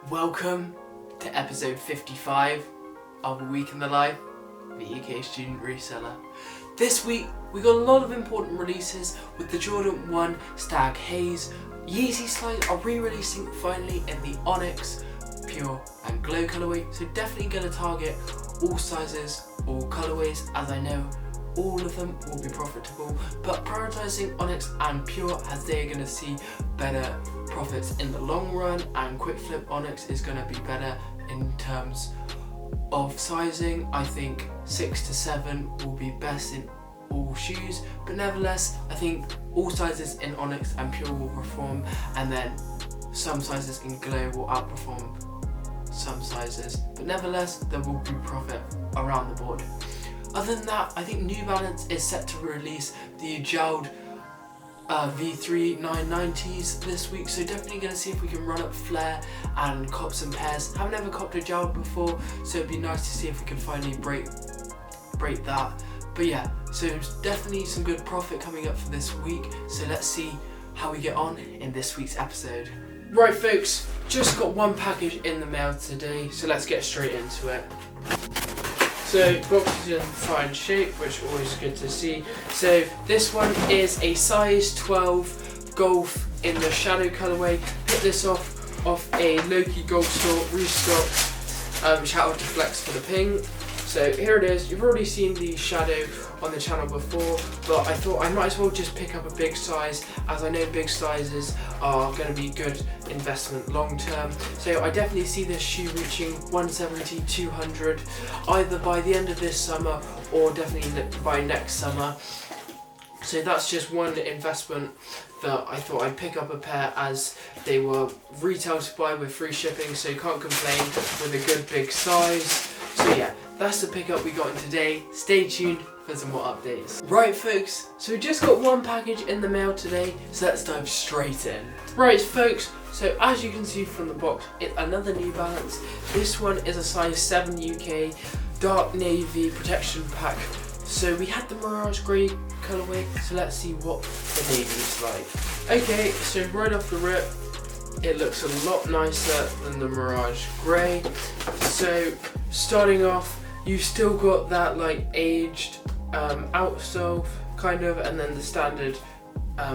Welcome to episode 55 of A Week in the Life, the UK Student Reseller. This week we got a lot of important releases with the Jordan 1 Stage Haze. Yeezy Slides are re-releasing finally in the Onyx, Pure and Glow colourway, so definitely going to target all sizes, all colourways, as I know all of them will be profitable, but prioritising Onyx and Pure as they are going to see better profits in the long run, and quick flip Onyx is going to be better in terms of sizing. I think 6 to 7 will be best in all shoes, but nevertheless I think all sizes in Onyx and Pure will perform, and then some sizes in Glow will outperform some sizes, but nevertheless there will be profit around the board. Other than that, I think New Balance is set to release the JJJJound V3 990s this week, so definitely going to see if we can run up Flare and cop some pairs. Haven't ever copped a JJJJound before, so it'd be nice to see if we can finally break that. But yeah, so there's definitely some good profit coming up for this week, so let's see how we get on in this week's episode. Right folks, just got one package in the mail today, so let's get straight into it. So box is in fine shape, which always good to see. So this one is a size 12 Golf in the Shadow colourway. Picked this off a Loki Gold Store restock. Shout out to Flex for the ping. So here it is. You've already seen the Shadow on the channel before, but I thought I might as well just pick up a big size, as I know big sizes are going to be good investment long term. So I definitely see this shoe reaching 170, 200 either by the end of this summer or definitely by next summer. So that's just one investment that I thought I'd pick up a pair, as they were retail to buy with free shipping, so you can't complain with a good big size. So yeah, that's the pickup we got in today. Stay tuned for some more updates. Right folks, so we just got one package in the mail today, so let's dive straight in. Right folks, so as you can see from the box, it's another New Balance. This one is a size 7 UK dark navy protection pack. So we had the Mirage Grey colourway, so let's see what the navy is like. Okay, so right off the rip, it looks a lot nicer than the Mirage Grey. So starting off, you've still got that like aged outsole kind of, and then the standard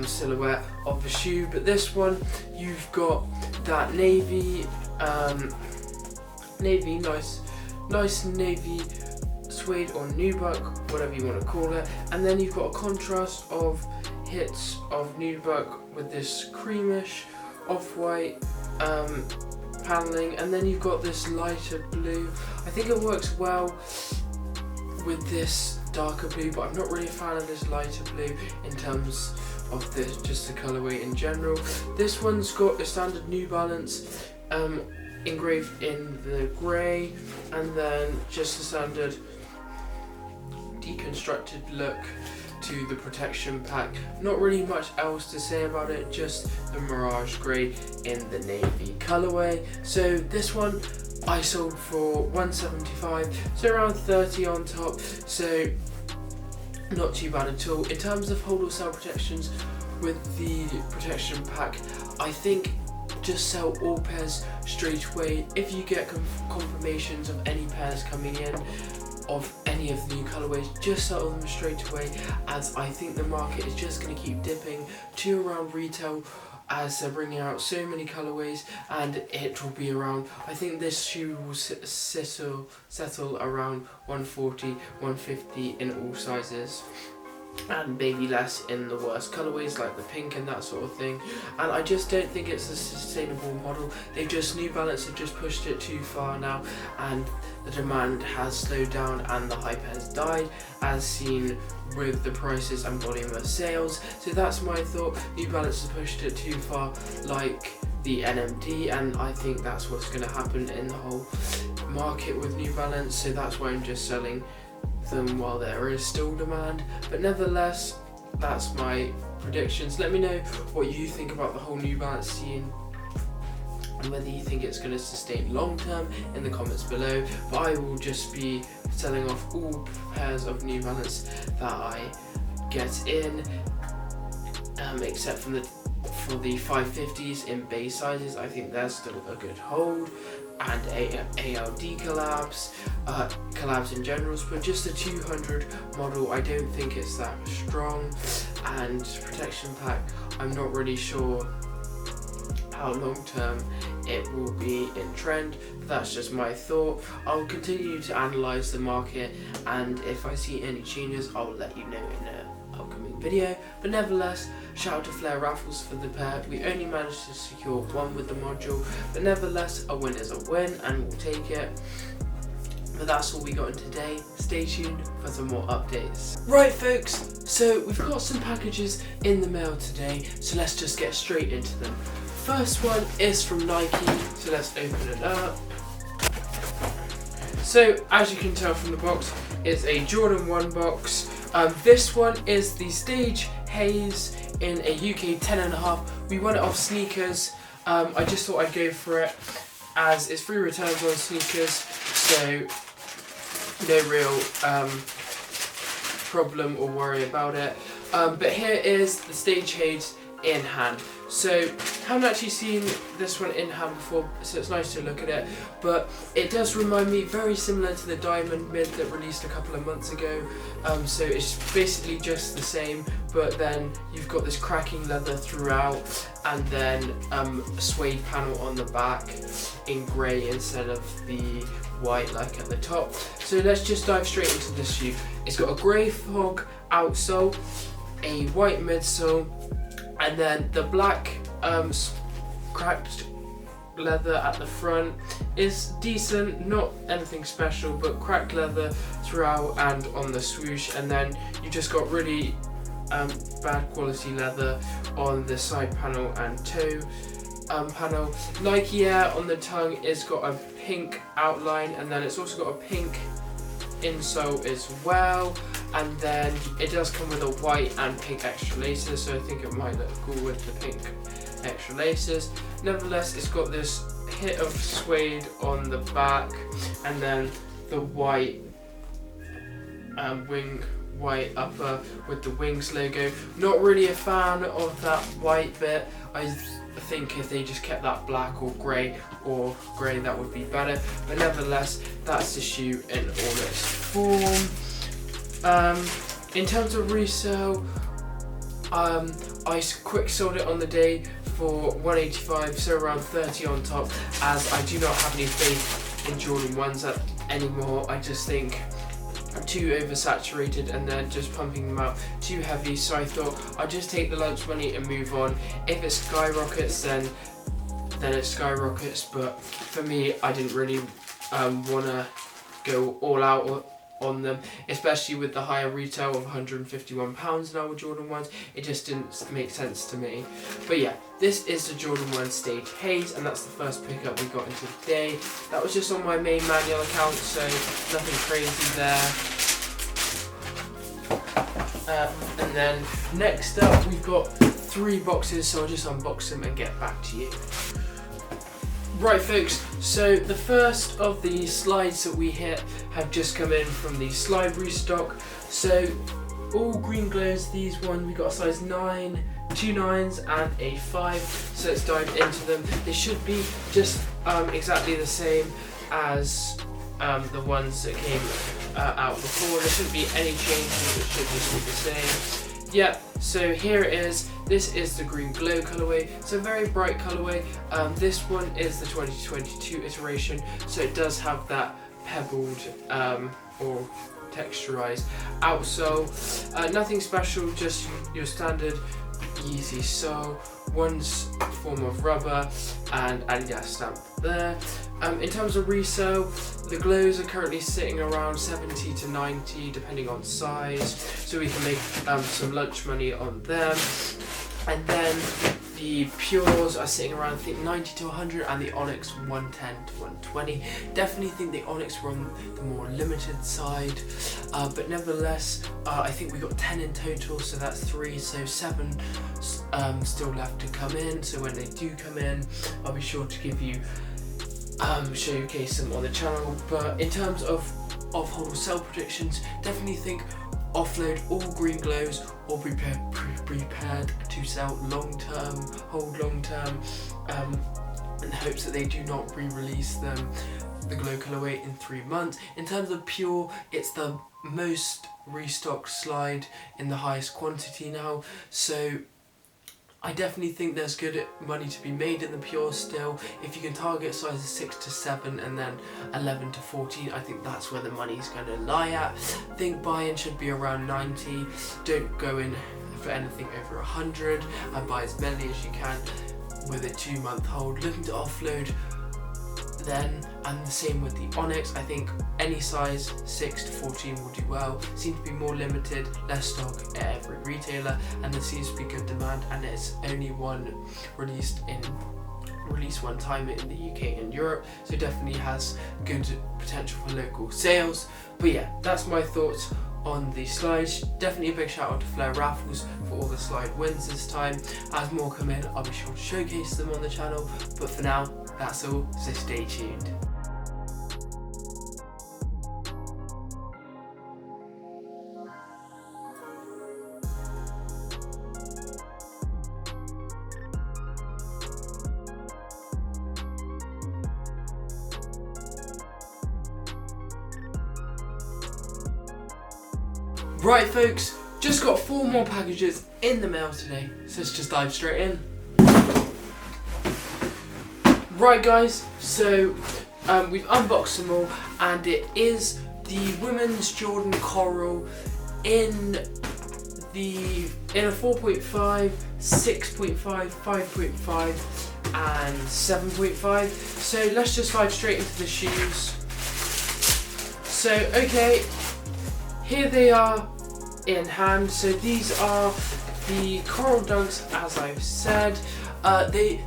silhouette of the shoe. But this one, you've got that navy, nice navy suede or nubuck, whatever you want to call it, and then you've got a contrast of hits of nubuck with this creamish off-white paneling, and then you've got this lighter blue. I think it works well with this darker blue, but I'm not really a fan of this lighter blue in terms of just the colourway in general. This one's got a standard New Balance engraved in the grey, and then just a standard deconstructed look to the protection pack. Not really much else to say about it, just the Mirage Grey in the navy colorway. So this one I sold for 175, so around 30 on top, so not too bad at all. In terms of hold or sell protections with the protection pack, I think just sell all pairs straight away. If you get confirmations of any pairs coming in of any of the new colorways, just sell them straight away, as I think the market is just going to keep dipping to around retail as they're bringing out so many colorways, and it will be around, I think this shoe will settle around 140, 150 in all sizes, and maybe less in the worst colorways like the pink and that sort of thing. And I just don't think it's a sustainable model. New Balance have just pushed it too far now, and the demand has slowed down and the hype has died, as seen with the prices and volume of sales. So that's my thought. New Balance has pushed it too far, like the NMD, and I think that's what's going to happen in the whole market with New Balance. So that's why I'm just selling them while there is still demand. But nevertheless, that's my predictions. Let me know what you think about the whole New Balance scene and whether you think it's going to sustain long term in the comments below. But I will just be selling off all pairs of New Balance that I get in, except from the for the 550s in base sizes. I think there's still a good hold, and ALD collabs in general, but just the 200 model, I don't think it's that strong. And protection pack, I'm not really sure how long term it will be in trend, but that's just my thought. I'll continue to analyze the market, and if I see any changes, I'll let you know in an upcoming video. But nevertheless, shout out to Flare Raffles for the pair. We only managed to secure one with the module, but nevertheless, a win is a win, and we'll take it. But that's all we got in today. Stay tuned for some more updates. Right folks, so we've got some packages in the mail today, so let's just get straight into them. First one is from Nike, so let's open it up. So as you can tell from the box, it's a Jordan 1 box. This one is the Stage Haze in a UK 10.5. We won it off sneakers. I just thought I'd go for it as it's free returns on sneakers, so no real problem or worry about it. But here is the Stage Haze in hand. So haven't actually seen this one in hand before, so it's nice to look at it, but it does remind me very similar to the Diamond Mid that released a couple of months ago. So it's basically just the same, but then you've got this cracking leather throughout, and then a suede panel on the back in grey instead of the white like at the top. So let's just dive straight into this shoe. It's got a grey fog outsole, a white midsole, and then the black cracked leather at the front is decent, not anything special, but cracked leather throughout and on the swoosh. And then you just got really bad quality leather on the side panel and toe panel. Nike Air on the tongue is got a pink outline, and then it's also got a pink insole as well, and then it does come with a white and pink extra laces, so I think it might look cool with the pink extra laces. Nevertheless, it's got this hit of suede on the back, and then the white white upper with the Wings logo. Not really a fan of that white bit. I think if they just kept that black or grey that would be better, but nevertheless, that's the shoe in all its form. In terms of resale, I quick sold it on the day for 185, so around 30 on top, as I do not have any faith in Jordan 1s anymore. I just think I'm too oversaturated and they're just pumping them out too heavy, so I thought I'd just take the lunch money and move on. If it skyrockets, then it skyrockets, but for me, I didn't really want to go all out on them, especially with the higher retail of £151 now with Jordan 1s. It just didn't make sense to me. But yeah, this is the Jordan 1 Stage Haze, and that's the first pickup we got into today. That was just on my main manual account, so nothing crazy there. And then next up, we've got 3 boxes, so I'll just unbox them and get back to you. Right folks, so the first of the slides that we hit have just come in from the slide restock. So all green glows, these ones, we got a size 9, 2 9s and a 5, so let's dive into them. They should be just exactly the same as the ones that came out before. There shouldn't be any changes, it should just be the same. Yeah, so here it is. This is the green glow colorway. It's a very bright colorway. This one is the 2022 iteration, so it does have that pebbled or texturized outsole. Nothing special, just your standard Yeezy sole. One's form of rubber and Adidas stamp there. In terms of resale, the glows are currently sitting around 70 to 90 depending on size, so we can make some lunch money on them. And then the pures are sitting around, I think, 90 to 100, and the Onyx 110 to 120. Definitely think the Onyx were on the more limited side, but nevertheless, I think we got 10 in total, so that's 3, so 7 still left to come in. So when they do come in, I'll be sure to give you showcase them on the channel. But in terms of wholesale predictions, definitely think offload all green glows or be prepared to sell long term, hold long term, in hopes that they do not re-release them, the glow colorway, in 3 months. In terms of pure, it's the most restocked slide in the highest quantity now, so I definitely think there's good money to be made in the pure still. If you can target sizes 6 to 7 and then 11 to 14, I think that's where the money's going to lie at. I think buy-in should be around 90. Don't go in for anything over 100 and buy as many as you can with a 2-month hold. Looking to offload then, and the same with the Onyx. I think any size 6 to 14 will do well. Seems to be more limited, less stock at every retailer, and there seems to be good demand, and it's only released one time in the UK and Europe, so definitely has good potential for local sales. But yeah, that's my thoughts on the slides. Definitely a big shout out to Flare Raffles for all the slide wins this time. As more come in, I'll be sure to showcase them on the channel, but for now, that's all, so stay tuned. Right folks, just got 4 more packages in the mail today, so let's just dive straight in. Right guys, so we've unboxed them all, and it is the women's Jordan Coral in a 4.5, 6.5, 5.5 and 7.5. So let's just dive straight into the shoes. So okay, here they are in hand. So these are the Coral Dunks, as I've said.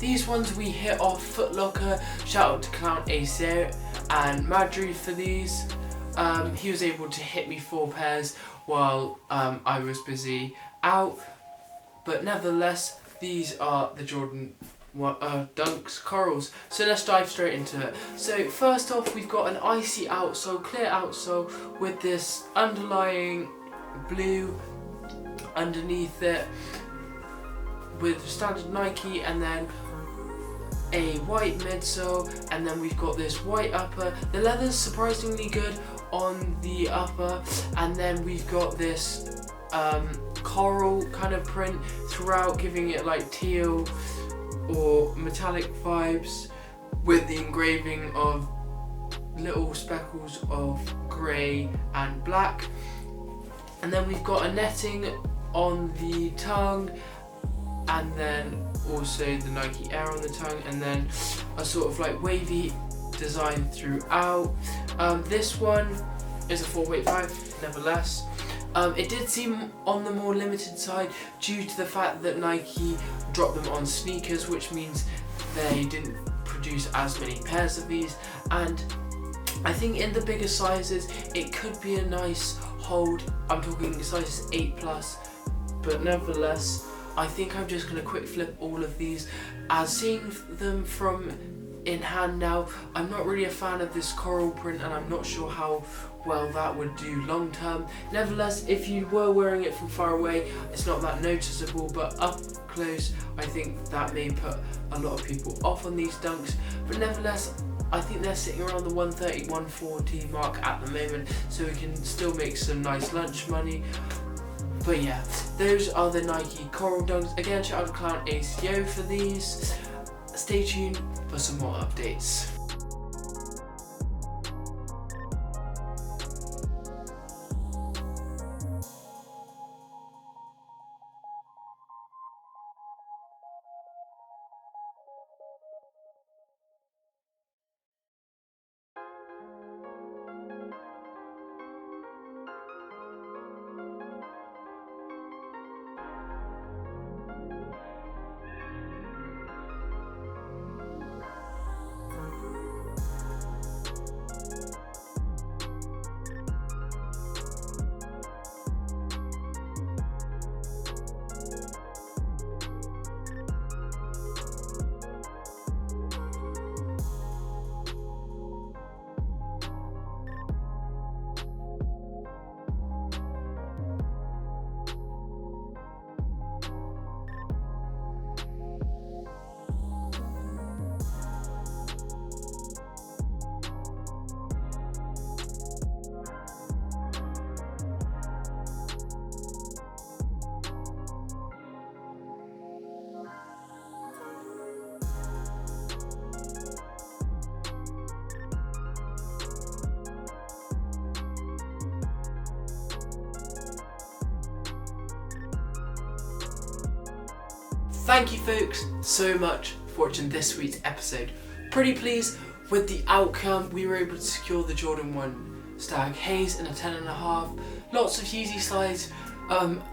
These ones we hit off Foot Locker. Shout out to Clown ACO and Madry for these. He was able to hit me 4 pairs while I was busy out. But nevertheless, these are the Jordan Dunks Corals. So let's dive straight into it. So first off, we've got an icy outsole, clear outsole with this underlying blue underneath it, with standard Nike, and then a white midsole, and then we've got this white upper. The leather's surprisingly good on the upper, and then we've got this coral kind of print throughout, giving it like teal or metallic vibes, with the engraving of little speckles of grey and black. And then we've got a netting on the tongue, and then also the Nike Air on the tongue, and then a sort of like wavy design throughout. This one is a 4.5, nevertheless. It did seem on the more limited side due to the fact that Nike dropped them on sneakers, which means they didn't produce as many pairs of these, and I think in the bigger sizes it could be a nice hold. I'm talking sizes 8+, but nevertheless, I think I'm just going to quick flip all of these, as seeing them from in hand now, I'm not really a fan of this coral print, and I'm not sure how well that would do long term. Nevertheless, if you were wearing it from far away, it's not that noticeable, but up close, I think that may put a lot of people off on these dunks. But nevertheless, I think they're sitting around the 130, 140 mark at the moment, so we can still make some nice lunch money. But yeah, those are the Nike Coral Dunks. Again, shout out to Clown ACO for these. Stay tuned for some more updates. thank you folks so much for watching this week's episode. Pretty pleased with the outcome. We were able to secure the Jordan 1 Stage Haze in a 10.5. Lots of Yeezy Slides.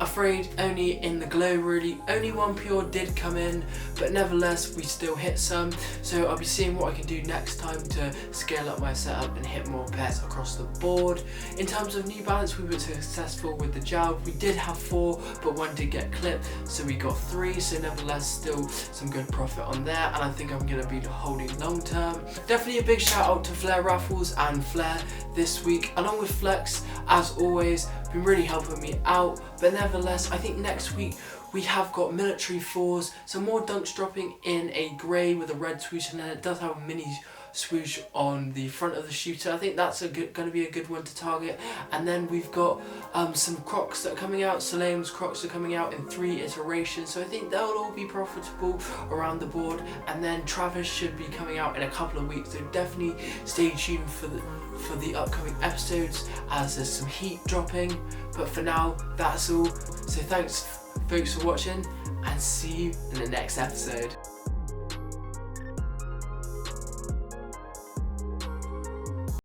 Afraid only in the glow really. Only one pure did come in, but nevertheless we still hit some. So I'll be seeing what I can do next time to scale up my setup and hit more pairs across the board. In terms of New Balance, we were successful with the gel. We did have 4, but 1 did get clipped, so we got 3. So nevertheless, still some good profit on there, and I think I'm going to be holding long term. Definitely a big shout out to Flare Raffles and Flare this week, along with Flex as always. Been really helping me out, but nevertheless I think next week we have got military 4s, some more dunks dropping in a grey with a red swoosh, and then it does have a mini swoosh on the front of the shooter. I think that's going to be a good one to target. And then we've got some Crocs that are coming out. Salem's Crocs are coming out in 3 iterations, so I think they'll all be profitable around the board. And then Travis should be coming out in a couple of weeks, so definitely stay tuned for the upcoming episodes as there's some heat dropping. But for now, that's all. So thanks folks for watching, and see you in the next episode.